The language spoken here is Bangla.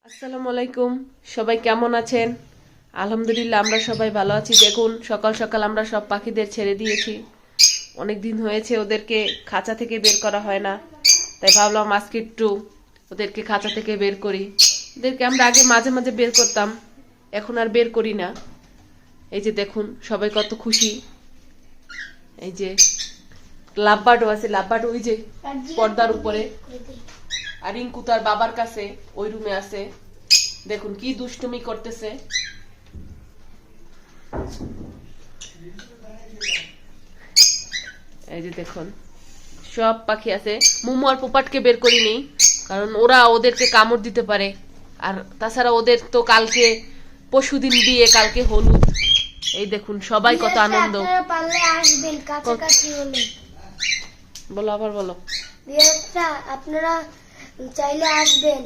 আসসালামু আলাইকুম, সবাই কেমন আছেন? আলহামদুলিল্লাহ আমরা সবাই ভালো আছি। দেখুন সকাল সকাল আমরা সব পাখিদের ছেড়ে দিয়েছি। অনেক দিন হয়েছে ওদেরকে খাঁচা থেকে বের করা হয় না, তাই ভাবলাম আজকে একটু ওদেরকে খাঁচা থেকে বের করি। ওদেরকে আমরা আগে মাঝে মাঝে বের করতাম, এখন আর বের করি না। এই যে দেখুন সবাই কত খুশি। এই যে লাভবার্ডও আছে, লাভবার্ড ওই যে পর্দার উপরে, আর রিঙ্কু তার বাবার কাছে ওই রুমে আছে। দেখুন কি দুষ্টুমি করতেছে। এই যে দেখুন সব পাখি আছে। মুমু আর পোপাটকে বের করিনি, কারণ ওরা ওদেরকে কামড় দিতে পারে। আর তাছাড়া ওদের তো কালকে পরশুদিন বিয়ে, কালকে হলুদ। এই দেখুন সবাই কত আনন্দ। বলো আবার বলো। আপনারা চাইলে আসবেন।